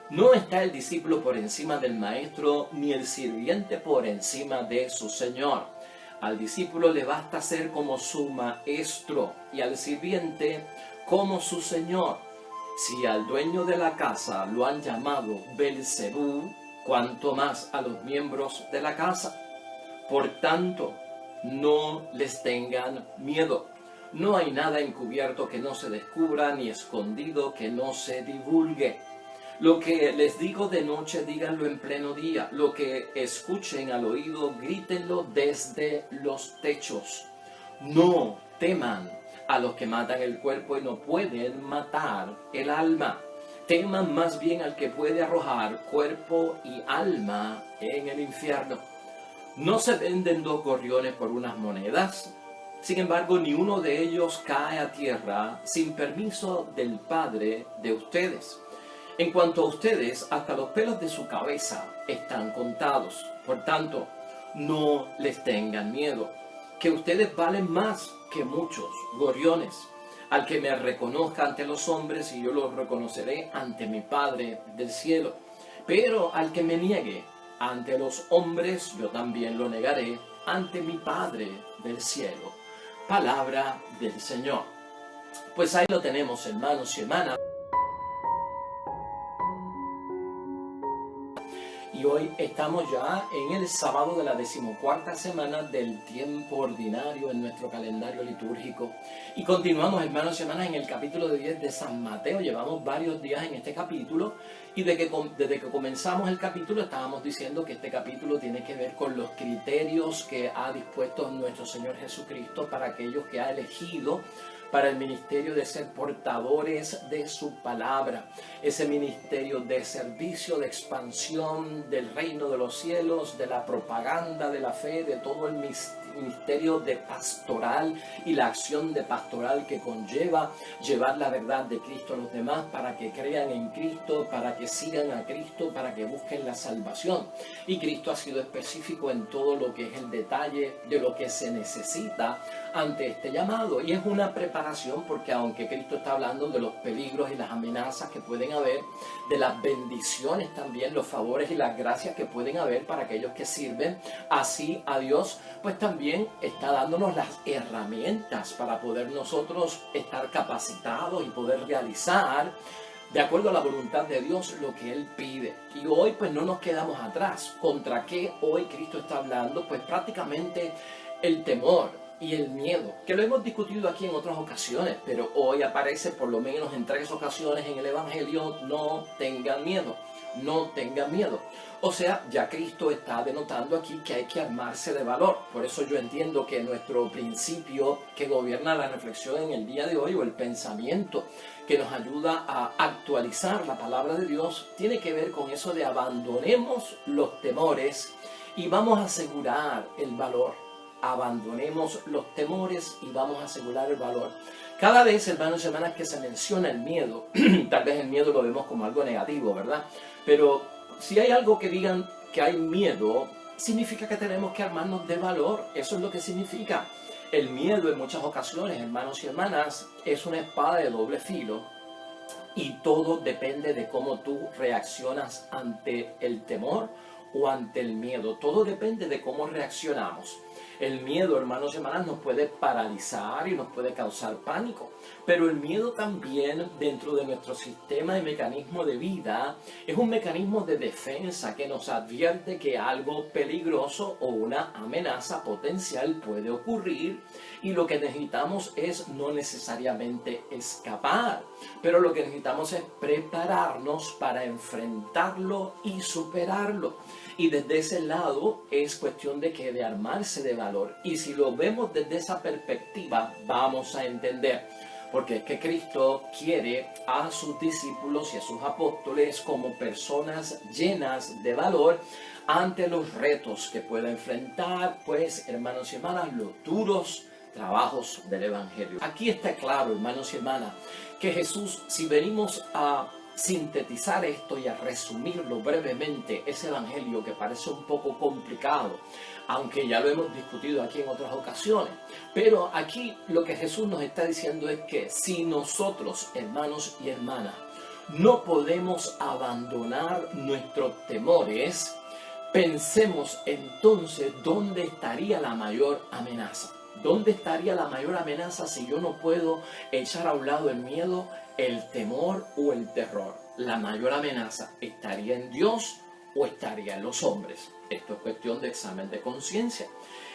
No está el discípulo por encima del maestro, ni el sirviente por encima de su señor. Al discípulo le basta ser como su maestro y al sirviente como su señor. Si al dueño de la casa lo han llamado Belcebú, cuanto más a los miembros de la casa. Por tanto, no les tengan miedo. No hay nada encubierto que no se descubra, ni escondido que no se divulgue. Lo que les digo de noche, díganlo en pleno día. Lo que escuchen al oído, grítenlo desde los techos. No teman a los que matan el cuerpo y no pueden matar el alma. Teman más bien al que puede arrojar cuerpo y alma en el infierno. No se venden dos gorriones por unas monedas. Sin embargo, ni uno de ellos cae a tierra sin permiso del Padre de ustedes. En cuanto a ustedes, hasta los pelos de su cabeza están contados. Por tanto, no les tengan miedo, que ustedes valen más que muchos gorriones. Al que me reconozca ante los hombres, y yo lo reconoceré ante mi Padre del cielo. Pero al que me niegue ante los hombres, yo también lo negaré ante mi Padre del cielo. Palabra del Señor. Pues ahí lo tenemos, hermanos y hermanas. Y hoy estamos ya en el sábado de la 14ª semana del tiempo ordinario en nuestro calendario litúrgico. Y continuamos, hermanos y hermanas, en el capítulo 10 de San Mateo. Llevamos varios días en este capítulo y desde que comenzamos el capítulo estábamos diciendo que este capítulo tiene que ver con los criterios que ha dispuesto nuestro Señor Jesucristo para aquellos que ha elegido para el ministerio de ser portadores de su palabra, ese ministerio de servicio, de expansión del reino de los cielos, de la propaganda de la fe, de todo el ministerio de pastoral y la acción de pastoral que conlleva llevar la verdad de Cristo a los demás para que crean en Cristo, para que sigan a Cristo, para que busquen la salvación. Y Cristo ha sido específico en todo lo que es el detalle de lo que se necesita ante este llamado, y es una preparación porque aunque Cristo está hablando de los peligros y las amenazas que pueden haber, de las bendiciones también, los favores y las gracias que pueden haber para aquellos que sirven así a Dios, pues también está dándonos las herramientas para poder nosotros estar capacitados y poder realizar de acuerdo a la voluntad de Dios lo que Él pide. Y hoy pues no nos quedamos atrás. ¿Contra qué hoy Cristo está hablando? Pues prácticamente el temor y el miedo, que lo hemos discutido aquí en otras ocasiones, pero hoy aparece por lo menos en 3 ocasiones en el Evangelio: no tengan miedo, no tengan miedo. O sea, ya Cristo está denotando aquí que hay que armarse de valor. Por eso yo entiendo que nuestro principio que gobierna la reflexión en el día de hoy, o el pensamiento que nos ayuda a actualizar la palabra de Dios, tiene que ver con eso de abandonemos los temores y vamos a asegurar el valor. Abandonemos los temores y vamos a asegurar el valor. Cada vez, hermanos y hermanas, que se menciona el miedo, tal vez el miedo lo vemos como algo negativo, ¿verdad? Pero si hay algo que digan que hay miedo, significa que tenemos que armarnos de valor. Eso es lo que significa. El miedo en muchas ocasiones, hermanos y hermanas, es una espada de doble filo. Y todo depende de cómo tú reaccionas ante el temor o ante el miedo. Todo depende de cómo reaccionamos. El miedo, hermanos y hermanas, nos puede paralizar y nos puede causar pánico. Pero el miedo también, dentro de nuestro sistema y mecanismo de vida, es un mecanismo de defensa que nos advierte que algo peligroso o una amenaza potencial puede ocurrir, y lo que necesitamos es no necesariamente escapar, pero lo que necesitamos es prepararnos para enfrentarlo y superarlo. Y desde ese lado es cuestión de armarse de valor. Y si lo vemos desde esa perspectiva, vamos a entender. Porque es que Cristo quiere a sus discípulos y a sus apóstoles como personas llenas de valor ante los retos que pueda enfrentar, pues, hermanos y hermanas, los duros trabajos del Evangelio. Aquí está claro, hermanos y hermanas, que Jesús, si venimos a sintetizar esto y a resumirlo brevemente, ese evangelio que parece un poco complicado, aunque ya lo hemos discutido aquí en otras ocasiones, pero aquí lo que Jesús nos está diciendo es que si nosotros, hermanos y hermanas, no podemos abandonar nuestros temores. Pensemos entonces dónde estaría la mayor amenaza. ¿Dónde estaría la mayor amenaza si yo no puedo echar a un lado el miedo, el temor o el terror? La mayor amenaza estaría en Dios o estaría en los hombres. Esto es cuestión de examen de conciencia.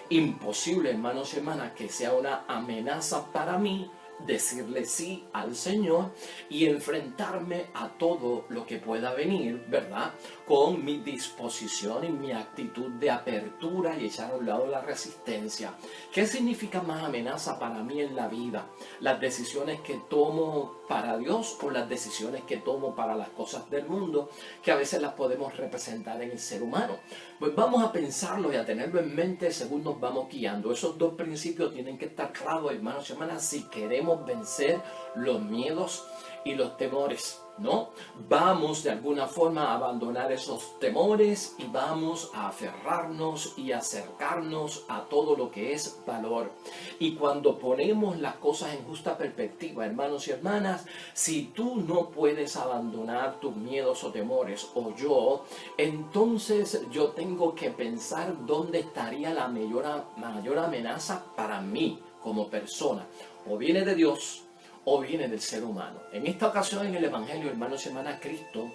Imposible, hermanos y hermanas, que sea una amenaza para mí decirle sí al Señor y enfrentarme a todo lo que pueda venir, ¿verdad? Con mi disposición y mi actitud de apertura y echar a un lado la resistencia. ¿Qué significa más amenaza para mí en la vida? ¿Las decisiones que tomo para Dios o las decisiones que tomo para las cosas del mundo, que a veces las podemos representar en el ser humano? Pues vamos a pensarlo y a tenerlo en mente según nos vamos guiando. Esos dos principios tienen que estar claros, hermanos y hermanas, si queremos vencer los miedos y los temores, ¿no? Vamos de alguna forma a abandonar esos temores y vamos a aferrarnos y acercarnos a todo lo que es valor. Y cuando ponemos las cosas en justa perspectiva, hermanos y hermanas, si tú no puedes abandonar tus miedos o temores, o yo, entonces yo tengo que pensar dónde estaría la mayor amenaza para mí como persona. O viene de Dios o viene del ser humano. En esta ocasión en el Evangelio, hermanos y hermanas, Cristo,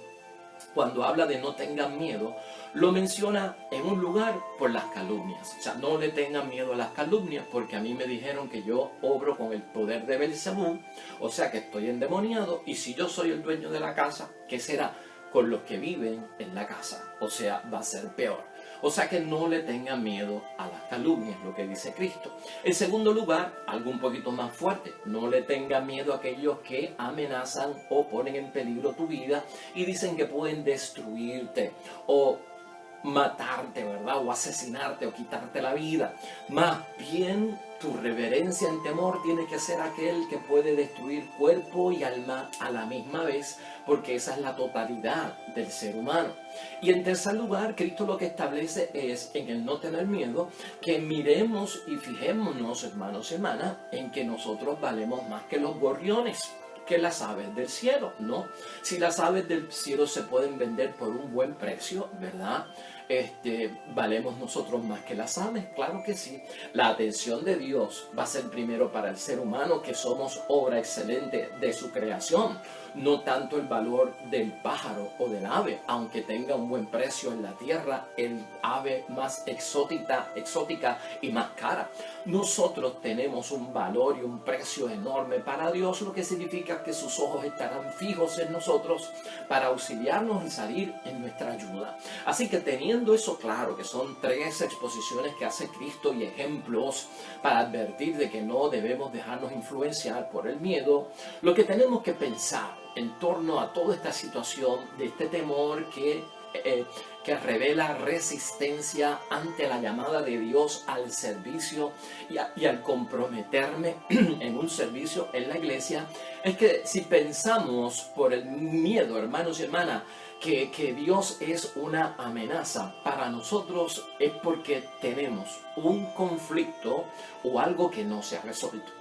cuando habla de no tengan miedo, lo menciona en un lugar por las calumnias. O sea, no le tengan miedo a las calumnias, porque a mí me dijeron que yo obro con el poder de Belzebú, o sea que estoy endemoniado, y si yo soy el dueño de la casa, ¿qué será con los que viven en la casa? O sea, va a ser peor. O sea que no le tengan miedo a las calumnias, lo que dice Cristo. En segundo lugar, algo un poquito más fuerte, no le tengan miedo a aquellos que amenazan o ponen en peligro tu vida y dicen que pueden destruirte o matarte, ¿verdad? O asesinarte o quitarte la vida. Más bien, tu reverencia en temor tiene que ser aquel que puede destruir cuerpo y alma a la misma vez, porque esa es la totalidad del ser humano. Y en tercer lugar, Cristo lo que establece es, en el no tener miedo, que miremos y fijémonos, hermanos y hermanas, en que nosotros valemos más que los gorriones, que las aves del cielo, ¿no? Si las aves del cielo se pueden vender por un buen precio, ¿verdad? ¿Valemos nosotros más que las aves? Claro que sí. La atención de Dios va a ser primero para el ser humano, que somos obra excelente de su creación, no tanto el valor del pájaro o del ave, aunque tenga un buen precio en la tierra, el ave más exótica y más cara. Nosotros tenemos un valor y un precio enorme para Dios, lo que significa que sus ojos estarán fijos en nosotros para auxiliarnos y salir en nuestra ayuda. Así que teniendo eso claro, que son 3 exposiciones que hace Cristo y ejemplos para advertir de que no debemos dejarnos influenciar por el miedo, lo que tenemos que pensar en torno a toda esta situación de este temor que revela resistencia ante la llamada de Dios al servicio y al comprometerme en un servicio en la iglesia, es que si pensamos por el miedo, hermanos y hermanas, que Dios es una amenaza para nosotros, es porque tenemos un conflicto o algo que no se ha resuelto.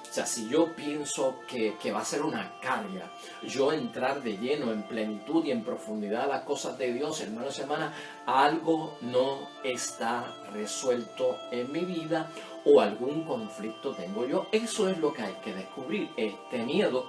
O sea, si yo pienso que va a ser una carga, yo entrar de lleno, en plenitud y en profundidad a las cosas de Dios, hermanos y hermanas, algo no está resuelto en mi vida o algún conflicto tengo yo. Eso es lo que hay que descubrir, este miedo,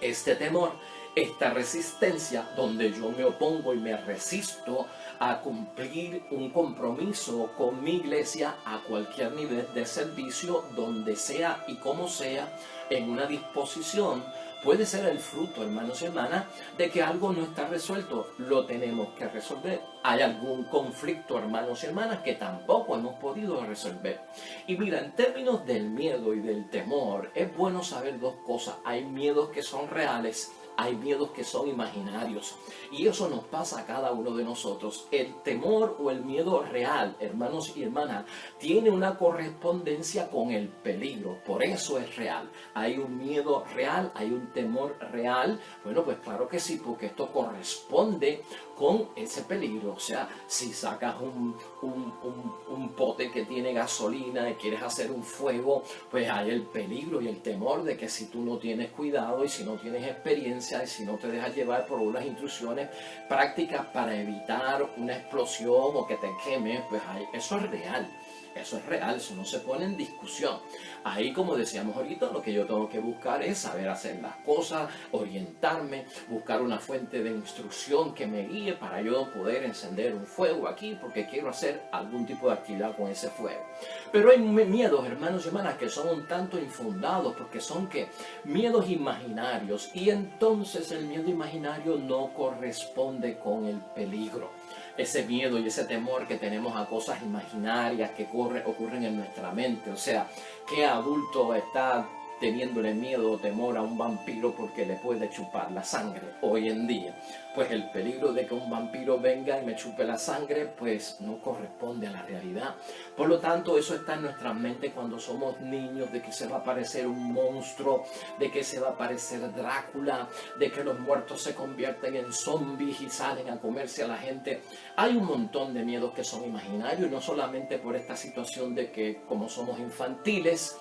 este temor, esta resistencia donde yo me opongo y me resisto a cumplir un compromiso con mi iglesia a cualquier nivel de servicio, donde sea y como sea, en una disposición, puede ser el fruto, hermanos y hermanas, de que algo no está resuelto. Lo tenemos que resolver. Hay algún conflicto, hermanos y hermanas, que tampoco hemos podido resolver. Y mira, en términos del miedo y del temor, es bueno saber 2 cosas. Hay miedos que son reales, hay miedos que son imaginarios. Y eso nos pasa a cada uno de nosotros. El temor o el miedo real, hermanos y hermanas, tiene una correspondencia con el peligro. Por eso es real. Hay un miedo real, hay un temor real. Bueno, pues claro que sí, porque esto corresponde con ese peligro. O sea, si sacas un pote que tiene gasolina y quieres hacer un fuego, pues hay el peligro y el temor de que si tú no tienes cuidado y si no tienes experiencia, experiencia y si no te dejas llevar por unas instrucciones prácticas para evitar una explosión o que te quemes, pues eso es real. Eso es real, eso no se pone en discusión. Ahí, como decíamos ahorita, lo que yo tengo que buscar es saber hacer las cosas, orientarme, buscar una fuente de instrucción que me guíe para yo poder encender un fuego aquí porque quiero hacer algún tipo de actividad con ese fuego. Pero hay miedos, hermanos y hermanas, que son un tanto infundados porque son ¿qué? Miedos imaginarios, y entonces el miedo imaginario no corresponde con el peligro. Ese miedo y ese temor que tenemos a cosas imaginarias que ocurren en nuestra mente. O sea, ¿qué adulto está teniéndole miedo o temor a un vampiro porque le puede chupar la sangre hoy en día? Pues el peligro de que un vampiro venga y me chupe la sangre, pues no corresponde a la realidad. Por lo tanto, eso está en nuestra mente cuando somos niños, de que se va a aparecer un monstruo, de que se va a aparecer Drácula, de que los muertos se convierten en zombies y salen a comerse a la gente. Hay un montón de miedos que son imaginarios, y no solamente por esta situación de que como somos infantiles,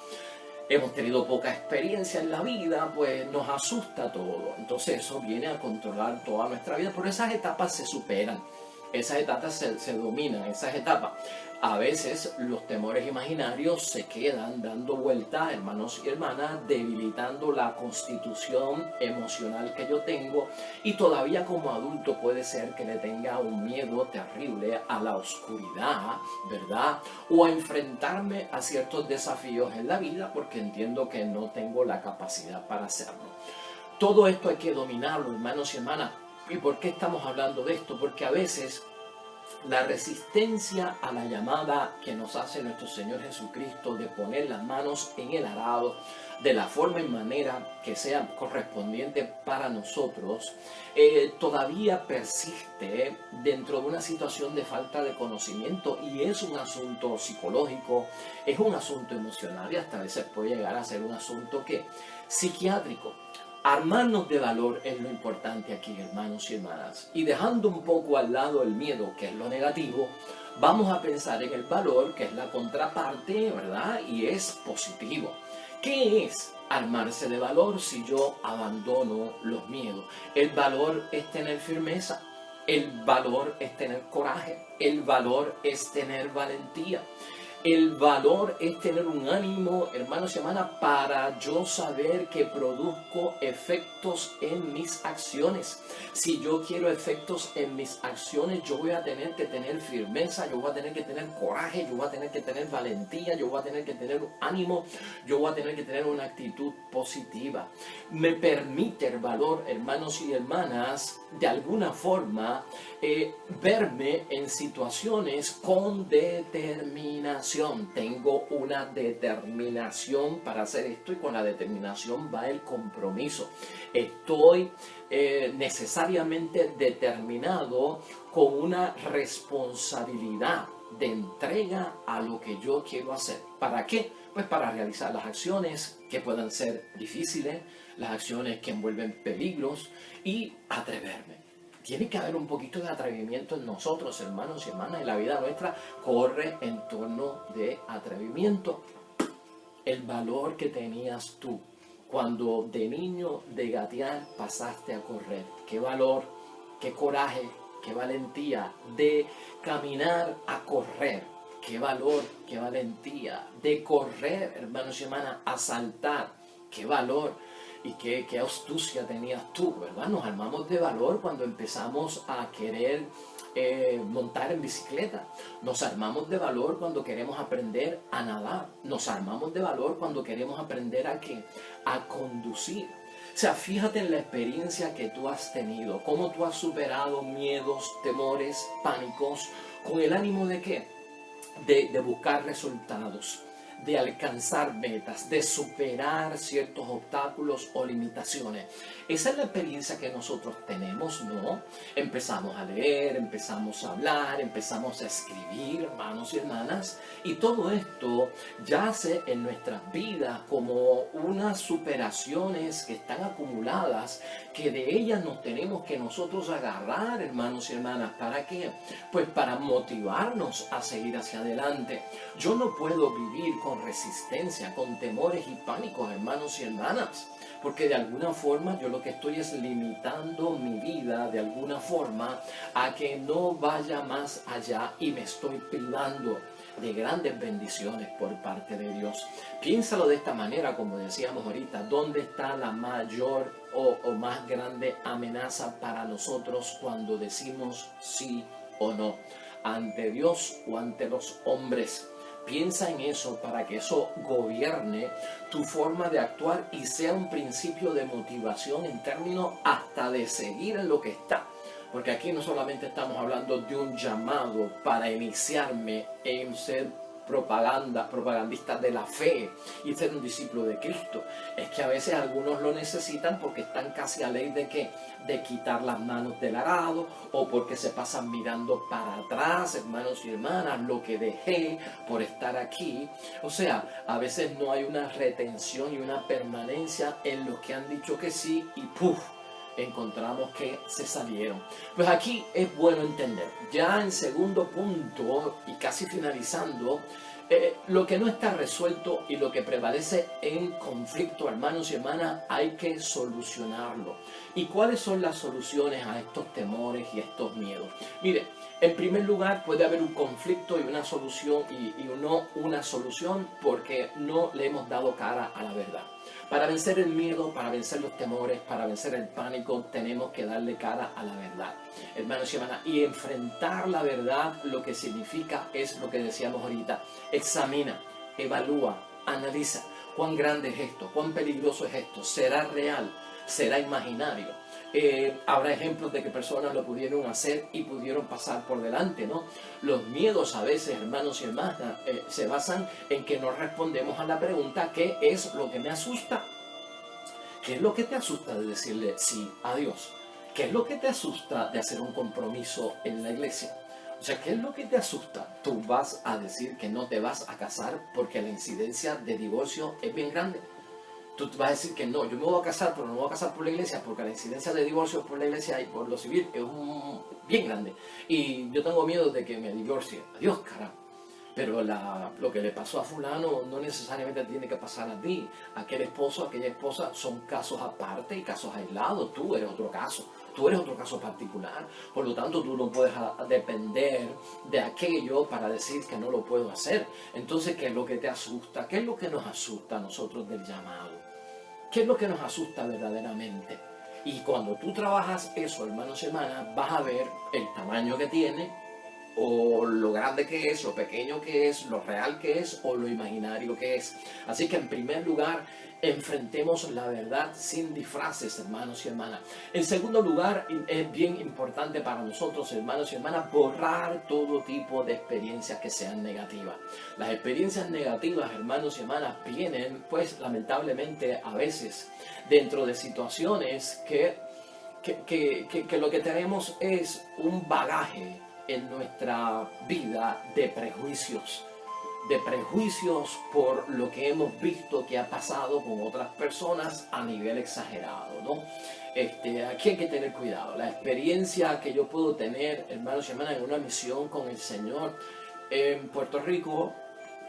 hemos tenido poca experiencia en la vida, pues nos asusta todo. Entonces eso viene a controlar toda nuestra vida. Pero esas etapas se superan, esas etapas se dominan, esas etapas. A veces los temores imaginarios se quedan dando vueltas, hermanos y hermanas, debilitando la constitución emocional que yo tengo, y todavía como adulto puede ser que le tenga un miedo terrible a la oscuridad, ¿verdad? O a enfrentarme a ciertos desafíos en la vida porque entiendo que no tengo la capacidad para hacerlo. Todo esto hay que dominarlo, hermanos y hermanas. ¿Y por qué estamos hablando de esto? Porque a veces la resistencia a la llamada que nos hace nuestro Señor Jesucristo de poner las manos en el arado de la forma y manera que sea correspondiente para nosotros, todavía persiste dentro de una situación de falta de conocimiento, y es un asunto psicológico, es un asunto emocional, y hasta a veces puede llegar a ser un asunto psiquiátrico. Armarnos de valor es lo importante aquí, hermanos y hermanas. Y dejando un poco al lado el miedo, que es lo negativo, vamos a pensar en el valor, que es la contraparte, ¿verdad? Y es positivo. ¿Qué es armarse de valor si yo abandono los miedos? El valor es tener firmeza, el valor es tener coraje, el valor es tener valentía. El valor es tener un ánimo, hermanos y hermanas, para yo saber que produzco efectos en mis acciones. Si yo quiero efectos en mis acciones, yo voy a tener que tener firmeza, yo voy a tener que tener coraje, yo voy a tener que tener valentía, yo voy a tener que tener ánimo, yo voy a tener que tener una actitud positiva. Me permite el valor, hermanos y hermanas, de alguna forma, verme en situaciones con determinación. Tengo una determinación para hacer esto, y con la determinación va el compromiso. Estoy necesariamente determinado con una responsabilidad de entrega a lo que yo quiero hacer. ¿Para qué? Pues para realizar las acciones que puedan ser difíciles, las acciones que envuelven peligros, y atreverme. Tiene que haber un poquito de atrevimiento en nosotros, hermanos y hermanas, y la vida nuestra corre en torno de atrevimiento. El valor que tenías tú cuando de niño de gatear pasaste a correr. Qué valor, qué coraje, qué valentía de caminar a correr. Qué valor, qué valentía de correr, hermanos y hermanas, a saltar. Qué valor. Y qué astucia tenías tú, ¿verdad? Nos armamos de valor cuando empezamos a querer montar en bicicleta. Nos armamos de valor cuando queremos aprender a nadar. Nos armamos de valor cuando queremos aprender a conducir. O sea, fíjate en la experiencia que tú has tenido, cómo tú has superado miedos, temores, pánicos, con el ánimo de ¿qué? De buscar resultados, de alcanzar metas, de superar ciertos obstáculos o limitaciones. Esa es la experiencia que nosotros tenemos, ¿no? Empezamos a leer, empezamos a hablar, empezamos a escribir, hermanos y hermanas, y todo esto yace en nuestras vidas como unas superaciones que están acumuladas, que de ellas nos tenemos que nosotros agarrar, hermanos y hermanas. ¿Para qué? Pues para motivarnos a seguir hacia adelante. Yo no puedo vivir con resistencia, con temores y pánicos, hermanos y hermanas. porque de alguna forma yo lo que estoy es limitando mi vida de alguna forma a que no vaya más allá y me estoy privando de grandes bendiciones por parte de Dios. Piénsalo de esta manera, como decíamos ahorita, ¿dónde está la mayor o más grande amenaza para nosotros cuando decimos sí o no? ¿Ante Dios o ante los hombres? Piensa en eso para que eso gobierne tu forma de actuar y sea un principio de motivación en términos hasta de seguir en lo que está. Porque aquí no solamente estamos hablando de un llamado para iniciarme en ser propagandista de la fe y ser un discípulo de Cristo. Es que a veces algunos lo necesitan porque están casi a ley de ¿qué? De quitar las manos del arado, o porque se pasan mirando para atrás, hermanos y hermanas, lo que dejé por estar aquí. O sea, a veces no hay una retención y una permanencia en los que han dicho que sí y ¡puf! Encontramos que se salieron. Pues aquí es bueno entender, ya en segundo punto y casi finalizando, lo que no está resuelto y lo que prevalece en conflicto, hermanos y hermanas, hay que solucionarlo. ¿Y cuáles son las soluciones a estos temores y estos miedos? Mire, en primer lugar puede haber un conflicto y una solución y no una solución porque no le hemos dado cara a la verdad. Para vencer el miedo, para vencer los temores, para vencer el pánico, tenemos que darle cara a la verdad, hermanos y hermanas. Y enfrentar la verdad lo que significa es lo que decíamos ahorita. Examina, evalúa, analiza. ¿Cuán grande es esto? ¿Cuán peligroso es esto? ¿Será real? ¿Será imaginario? Habrá ejemplos de que personas lo pudieron hacer y pudieron pasar por delante, ¿no? Los miedos a veces, hermanos y hermanas, se basan en que no respondemos a la pregunta ¿qué es lo que me asusta? ¿Qué es lo que te asusta de decirle sí a Dios? ¿Qué es lo que te asusta de hacer un compromiso en la iglesia? O sea, ¿qué es lo que te asusta? Tú vas a decir que no te vas a casar porque la incidencia de divorcio es bien grande. Tú vas a decir que no, yo me voy a casar, pero no me voy a casar por la iglesia porque la incidencia de divorcio por la iglesia y por lo civil es bien grande. Y yo tengo miedo de que me divorcie. Adiós, carajo. Pero lo que le pasó a fulano no necesariamente tiene que pasar a ti. Aquel esposo, aquella esposa son casos aparte y casos aislados. Tú eres otro caso. Tú eres otro caso particular. Por lo tanto, tú no puedes depender de aquello para decir que no lo puedo hacer. Entonces, ¿qué es lo que te asusta? ¿Qué es lo que nos asusta a nosotros del llamado? ¿Qué es lo que nos asusta verdaderamente? Y cuando tú trabajas eso, hermanos y hermanas, vas a ver el tamaño que tiene, o lo grande que es, lo pequeño que es, lo real que es, o lo imaginario que es. Así que en primer lugar, enfrentemos la verdad sin disfraces, hermanos y hermanas. En segundo lugar, es bien importante para nosotros, hermanos y hermanas, borrar todo tipo de experiencias que sean negativas. Las experiencias negativas, hermanos y hermanas, vienen, pues, lamentablemente, a veces, dentro de situaciones que lo que tenemos es un bagaje en nuestra vida de prejuicios por lo que hemos visto que ha pasado con otras personas a nivel exagerado, ¿no? Aquí hay que tener cuidado. La experiencia que yo puedo tener, hermanos y hermanas, en una misión con el Señor en Puerto Rico,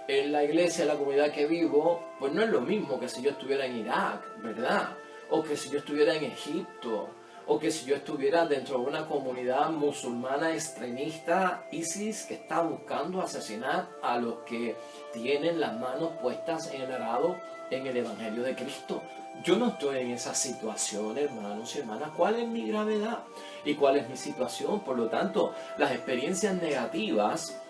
en la iglesia, en la comunidad que vivo, pues no es lo mismo que si yo estuviera en Irak, ¿verdad? O que si yo estuviera en Egipto, o que si yo estuviera dentro de una comunidad musulmana extremista, ISIS, que está buscando asesinar a los que tienen las manos puestas en el arado en el Evangelio de Cristo. Yo no estoy en esa situación, hermanos y hermanas. ¿Cuál es mi gravedad? ¿Y cuál es mi situación? Por lo tanto, las experiencias negativas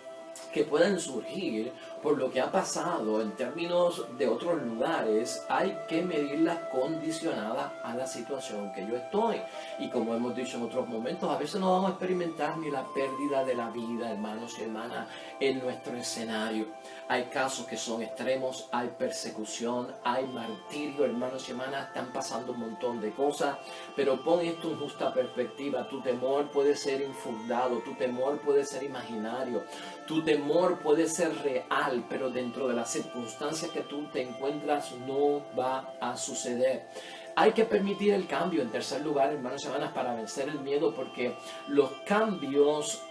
que puedan surgir por lo que ha pasado en términos de otros lugares, hay que medirlas condicionadas a la situación que yo estoy. Y como hemos dicho en otros momentos, a veces no vamos a experimentar ni la pérdida de la vida, hermanos y hermanas, en nuestro escenario. Hay casos que son extremos, hay persecución, hay martirio, hermanos y hermanas, están pasando un montón de cosas, pero pon esto en justa perspectiva. Tu temor puede ser infundado, tu temor puede ser imaginario, tu temor puede ser real, pero dentro de las circunstancias que tú te encuentras no va a suceder. Hay que permitir el cambio, en tercer lugar, hermanos y hermanas, para vencer el miedo, porque los cambios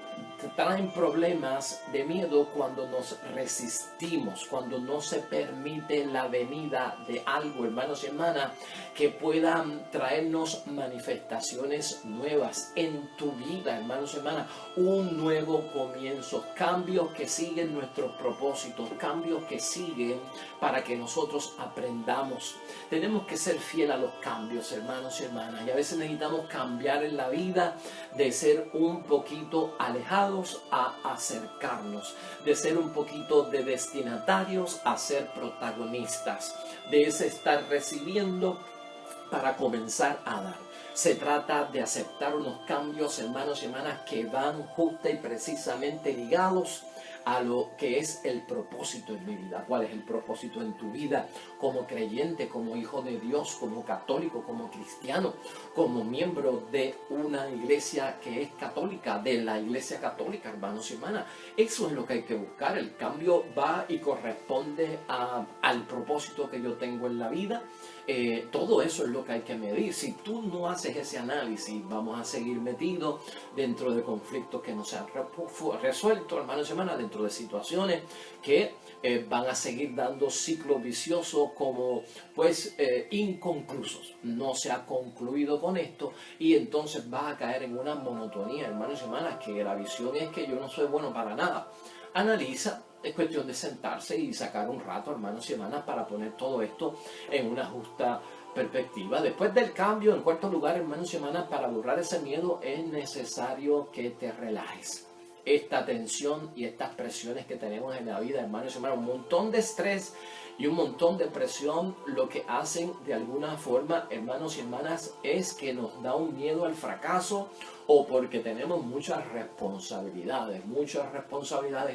traen problemas de miedo cuando nos resistimos, cuando no se permite la venida de algo, hermanos y hermanas, que puedan traernos manifestaciones nuevas en tu vida, hermanos y hermanas, un nuevo comienzo, cambios que siguen nuestros propósitos, cambios que siguen para que nosotros aprendamos. Tenemos que ser fieles a los cambios, hermanos y hermanas, y a veces necesitamos cambiar en la vida de ser un poquito alejados a acercarnos, de ser un poquito de destinatarios a ser protagonistas, de ese estar recibiendo para comenzar a dar. Se trata de aceptar unos cambios, hermanos y hermanas, que van justa y precisamente ligados a lo que es el propósito en mi vida. ¿Cuál es el propósito en tu vida como creyente, como hijo de Dios, como católico, como cristiano, como miembro de una iglesia que es católica, de la iglesia católica, hermanos y hermanas? Eso es lo que hay que buscar. El cambio va y corresponde al propósito que yo tengo en la vida. Todo eso es lo que hay que medir. Si tú no haces ese análisis, vamos a seguir metidos dentro de conflictos que no se han resuelto, hermanos y hermanas, dentro de situaciones que van a seguir dando ciclos viciosos como inconclusos. No se ha concluido con esto y entonces vas a caer en una monotonía, hermanos y hermanas, que la visión es que yo no soy bueno para nada. Analiza. Es cuestión de sentarse y sacar un rato, hermanos y hermanas, para poner todo esto en una justa perspectiva. Después del cambio, en cuarto lugar, hermanos y hermanas, para borrar ese miedo es necesario que te relajes. Esta tensión y estas presiones que tenemos en la vida, hermanos y hermanas, un montón de estrés y un montón de presión, lo que hacen de alguna forma, hermanos y hermanas, es que nos da un miedo al fracaso, o porque tenemos muchas responsabilidades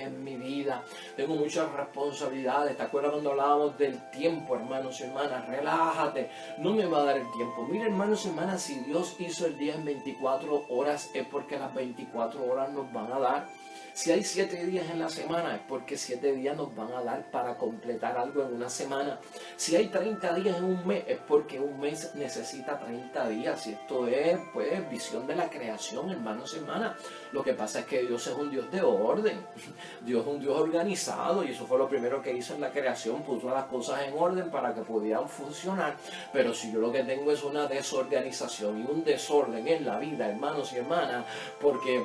en mi vida. Tengo muchas responsabilidades. ¿Te acuerdas cuando hablábamos del tiempo, hermanos y hermanas? Relájate, no me va a dar el tiempo. Mira, hermanos y hermanas, si Dios hizo el día en 24 horas, es porque las 24 horas nos van a dar. Si hay 7 días en la semana, es porque 7 días nos van a dar para completar algo en una semana. Si hay 30 días en un mes, es porque un mes necesita 30 días. Y esto es, visión de la creación, hermanos y hermanas. Lo que pasa es que Dios es un Dios de orden. Dios es un Dios organizado, y eso fue lo primero que hizo en la creación. Puso las cosas en orden para que pudieran funcionar. Pero si yo lo que tengo es una desorganización y un desorden en la vida, hermanos y hermanas, porque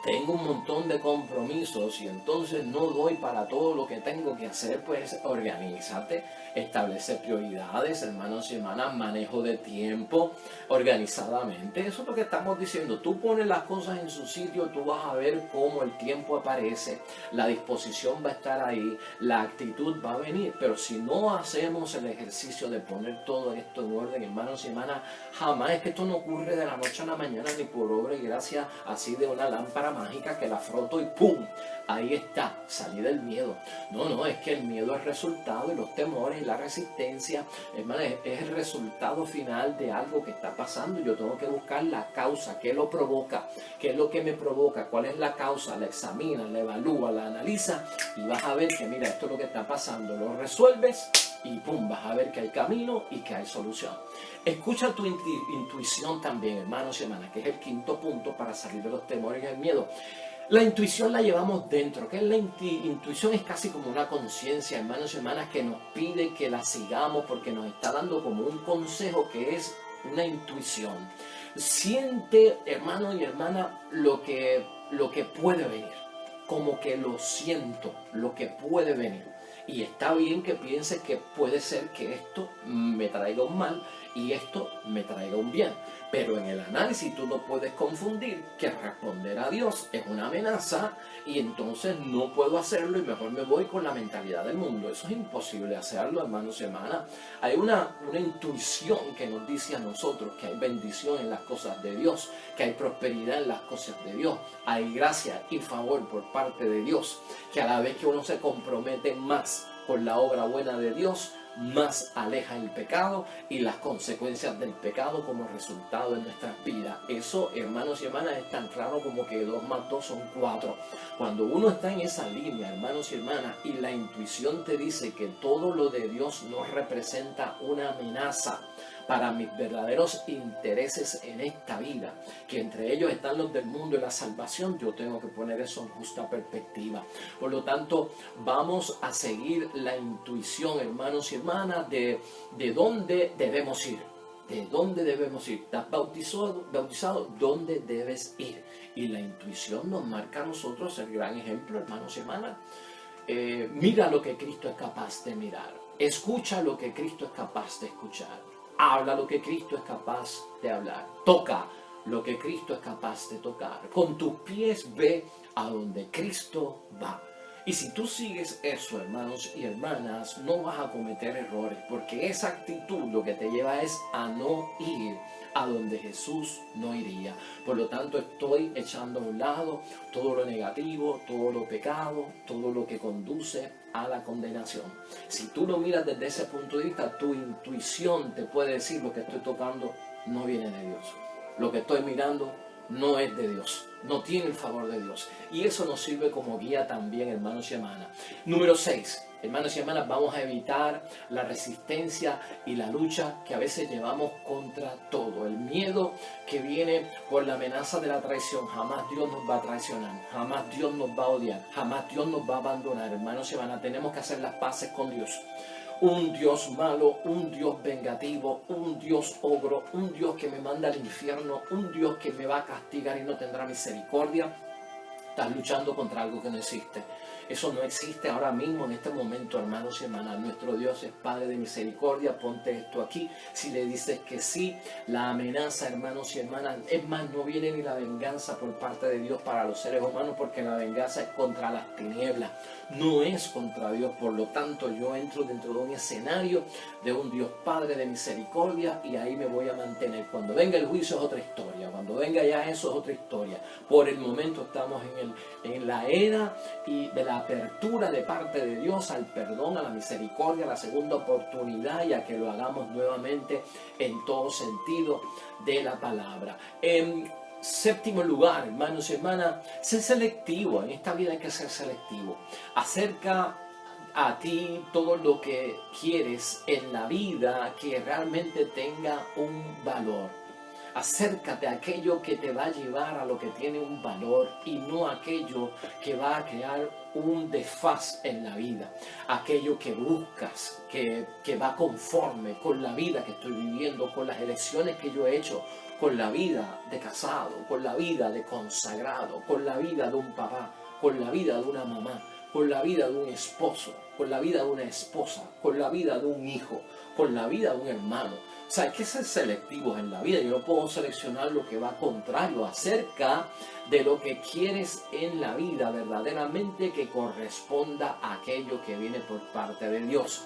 tengo un montón de compromisos y entonces no doy para todo lo que tengo que hacer, pues organízate, establece prioridades, hermanos y hermanas, manejo de tiempo organizadamente. Eso es lo que estamos diciendo. Tú pones las cosas en su sitio, tú vas a ver cómo el tiempo aparece, la disposición va a estar ahí, la actitud va a venir. Pero si no hacemos el ejercicio de poner todo esto en orden, hermanos y hermanas, jamás, es que esto no ocurre de la noche a la mañana, ni por obra y gracia así de una lámpara mágica que la froto y ¡pum! Ahí está, salí del miedo. No, es que el miedo es resultado, y los temores y la resistencia, hermano, es el resultado final de algo que está pasando. Yo tengo que buscar la causa, qué lo provoca, qué es lo que me provoca, cuál es la causa, la examina, la evalúa, la analiza, y vas a ver que mira, esto es lo que está pasando, lo resuelves y ¡pum! Vas a ver que hay camino y que hay solución. Escucha tu intuición también, hermanos y hermanas, que es el quinto punto para salir de los temores y el miedo. La intuición la llevamos dentro. ¿Qué es la intuición? Es casi como una conciencia, hermanos y hermanas, que nos pide que la sigamos porque nos está dando como un consejo, que es una intuición. Siente, hermano y hermana, lo que puede venir. Como que lo siento, lo que puede venir. Y está bien que pienses que puede ser que esto me traiga un mal y esto me traiga un bien. Pero en el análisis tú no puedes confundir que responder a Dios es una amenaza y entonces no puedo hacerlo y mejor me voy con la mentalidad del mundo. Eso es imposible hacerlo, hermanos y hermanas. Hay una intuición que nos dice a nosotros que hay bendición en las cosas de Dios, que hay prosperidad en las cosas de Dios, hay gracia y favor por parte de Dios, que a la vez que uno se compromete más con la obra buena de Dios, más aleja el pecado y las consecuencias del pecado como resultado de nuestras vidas. Eso, hermanos y hermanas, es tan claro como que 2 más 2 son 4. Cuando uno está en esa línea, hermanos y hermanas, y la intuición te dice que todo lo de Dios no representa una amenaza, para mis verdaderos intereses en esta vida, que entre ellos están los del mundo y la salvación, yo tengo que poner eso en justa perspectiva. Por lo tanto, vamos a seguir la intuición, hermanos y hermanas, de dónde debemos ir. ¿De dónde debemos ir? ¿Estás bautizado? ¿Dónde debes ir? Y la intuición nos marca a nosotros el gran ejemplo, hermanos y hermanas. Mira lo que Cristo es capaz de mirar. Escucha lo que Cristo es capaz de escuchar. Habla lo que Cristo es capaz de hablar. Toca lo que Cristo es capaz de tocar. Con tus pies ve a donde Cristo va. Y si tú sigues eso, hermanos y hermanas, no vas a cometer errores, porque esa actitud lo que te lleva es a no ir a donde Jesús no iría. Por lo tanto, estoy echando a un lado todo lo negativo, todo lo pecado, todo lo que conduce a la condenación. Si tú lo miras desde ese punto de vista, tu intuición te puede decir: lo que estoy tocando no viene de Dios. Lo que estoy mirando no es de Dios, no tiene el favor de Dios. Y eso nos sirve como guía también, hermanos y hermanas. Número 6, hermanos y hermanas, vamos a evitar la resistencia y la lucha que a veces llevamos contra todo. El miedo que viene por la amenaza de la traición. Jamás Dios nos va a traicionar, jamás Dios nos va a odiar, jamás Dios nos va a abandonar. Hermanos y hermanas, tenemos que hacer las paces con Dios. Un Dios malo, un Dios vengativo, un Dios ogro, un Dios que me manda al infierno, un Dios que me va a castigar y no tendrá misericordia. Estás luchando contra algo que no existe. Eso no existe ahora mismo, en este momento, hermanos y hermanas. Nuestro Dios es Padre de misericordia. Ponte esto aquí. Si le dices que sí, la amenaza, hermanos y hermanas, es más, no viene ni la venganza por parte de Dios para los seres humanos, porque la venganza es contra las tinieblas, no es contra Dios. Por lo tanto, yo entro dentro de un escenario de un Dios Padre de misericordia y ahí me voy a mantener. Cuando venga el juicio es otra historia, cuando venga ya eso es otra historia. Por el momento estamos en la era y de la apertura de parte de Dios al perdón, a la misericordia, a la segunda oportunidad, y a que lo hagamos nuevamente en todo sentido de la palabra. En séptimo lugar, hermanos y hermanas, ser selectivo. En esta vida hay que ser selectivo. Acerca a ti todo lo que quieres en la vida que realmente tenga un valor. Acércate a aquello que te va a llevar a lo que tiene un valor y no aquello que va a crear un desfaz en la vida. Aquello que buscas, que va conforme con la vida que estoy viviendo, con las elecciones que yo he hecho, con la vida de casado, con la vida de consagrado, con la vida de un papá, con la vida de una mamá, con la vida de un esposo, con la vida de una esposa, con la vida de un hijo, con la vida de un hermano. O sea, hay que ser selectivos en la vida. Yo no puedo seleccionar lo que va contrario acerca de lo que quieres en la vida verdaderamente que corresponda a aquello que viene por parte de Dios.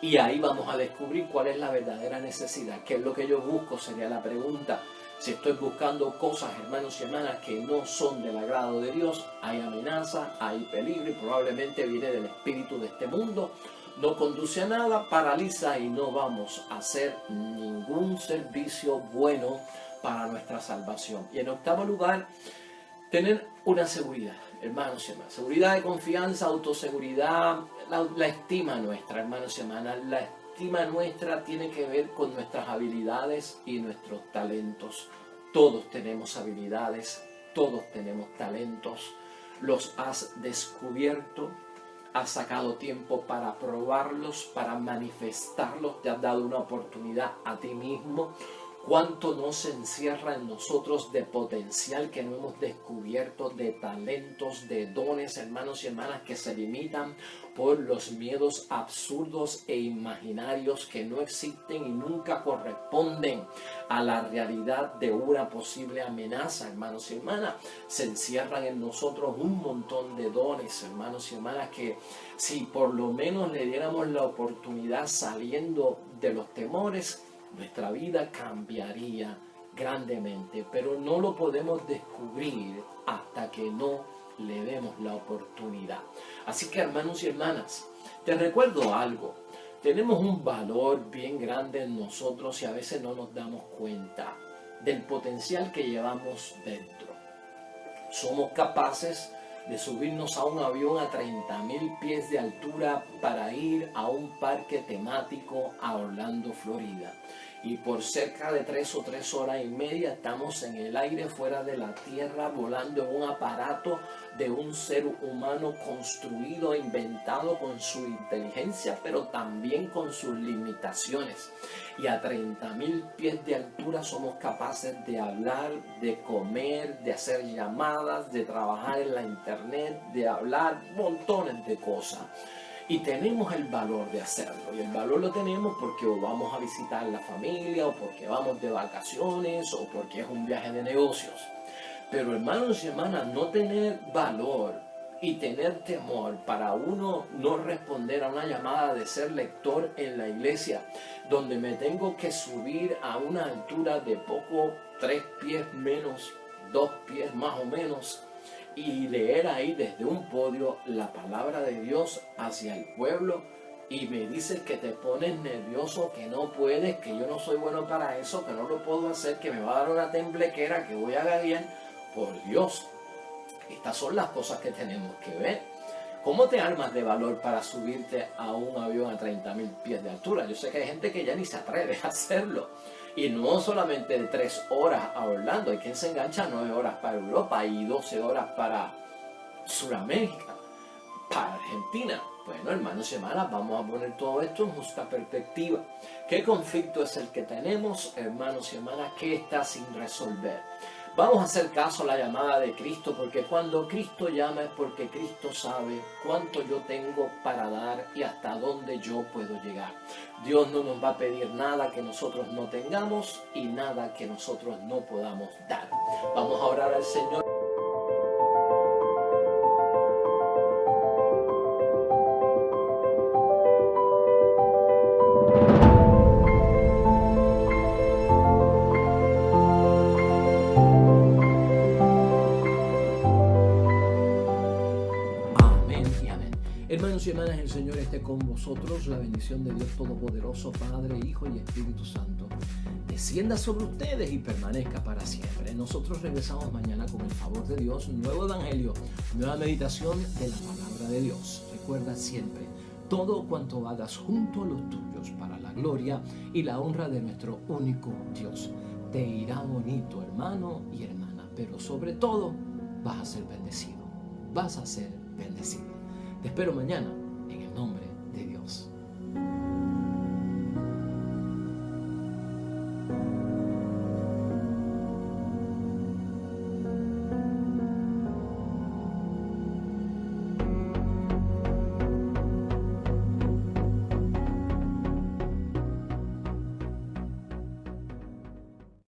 Y ahí vamos a descubrir cuál es la verdadera necesidad. ¿Qué es lo que yo busco? Sería la pregunta. Si estoy buscando cosas, hermanos y hermanas, que no son del agrado de Dios, hay amenaza, hay peligro y probablemente viene del espíritu de este mundo. No conduce a nada, paraliza y no vamos a hacer ningún servicio bueno para nuestra salvación. Y en octavo lugar, tener una seguridad, hermanos y hermanas. Seguridad de confianza, autoseguridad, la estima nuestra, hermanos y hermanas. La estima nuestra tiene que ver con nuestras habilidades y nuestros talentos. Todos tenemos habilidades, todos tenemos talentos. Los has descubierto. Has sacado tiempo para probarlos, para manifestarlos, te has dado una oportunidad a ti mismo. Cuánto no se encierra en nosotros de potencial que no hemos descubierto, de talentos, de dones, hermanos y hermanas, que se limitan por los miedos absurdos e imaginarios que no existen y nunca corresponden a la realidad de una posible amenaza, hermanos y hermanas. Se encierran en nosotros un montón de dones, hermanos y hermanas, que si por lo menos le diéramos la oportunidad saliendo de los temores, nuestra vida cambiaría grandemente, pero no lo podemos descubrir hasta que no le demos la oportunidad. Así que, hermanos y hermanas, te recuerdo algo. Tenemos un valor bien grande en nosotros y a veces no nos damos cuenta del potencial que llevamos dentro. Somos capaces de subirnos a un avión a 30.000 pies de altura para ir a un parque temático a Orlando, Florida. y por cerca de 3 o 3 horas y media estamos en el aire fuera de la tierra volando en un aparato de un ser humano construido, inventado con su inteligencia, pero también con sus limitaciones. Y a 30.000 pies de altura somos capaces de hablar, de comer, de hacer llamadas, de trabajar en la internet, de hablar montones de cosas. Y tenemos el valor de hacerlo, y el valor lo tenemos porque o vamos a visitar la familia, o porque vamos de vacaciones, o porque es un viaje de negocios. Pero hermanos y hermanas, no tener valor y tener temor para uno no responder a una llamada de ser lector en la iglesia, donde me tengo que subir a una altura de poco 3 pies menos, 2 pies más o menos, y leer ahí desde un podio la palabra de Dios hacia el pueblo, y me dices que te pones nervioso, que no puedes, que yo no soy bueno para eso, que no lo puedo hacer, que me va a dar una temblequera, que voy a gaguear. Por Dios, estas son las cosas que tenemos que ver. ¿Cómo te armas de valor para subirte a un avión a 30.000 pies de altura? Yo sé que hay gente que ya ni se atreve a hacerlo. Y no solamente de 3 horas a Orlando, hay quien se engancha 9 horas para Europa y 12 horas para Sudamérica, para Argentina. Bueno, hermanos y hermanas, vamos a poner todo esto en justa perspectiva. ¿Qué conflicto es el que tenemos, hermanos y hermanas, que está sin resolver? Vamos a hacer caso a la llamada de Cristo, porque cuando Cristo llama es porque Cristo sabe cuánto yo tengo para dar y hasta dónde yo puedo llegar. Dios no nos va a pedir nada que nosotros no tengamos y nada que nosotros no podamos dar. Vamos a orar al Señor. Hermanos y hermanas, el Señor esté con vosotros. La bendición de Dios Todopoderoso, Padre, Hijo y Espíritu Santo, descienda sobre ustedes y permanezca para siempre. Nosotros regresamos mañana con el favor de Dios, nuevo evangelio, nueva meditación de la palabra de Dios. Recuerda siempre, todo cuanto hagas junto a los tuyos para la gloria y la honra de nuestro único Dios. Te irá bonito, hermano y hermana, pero sobre todo vas a ser bendecido. Vas a ser bendecido. Te espero mañana en el nombre de Dios.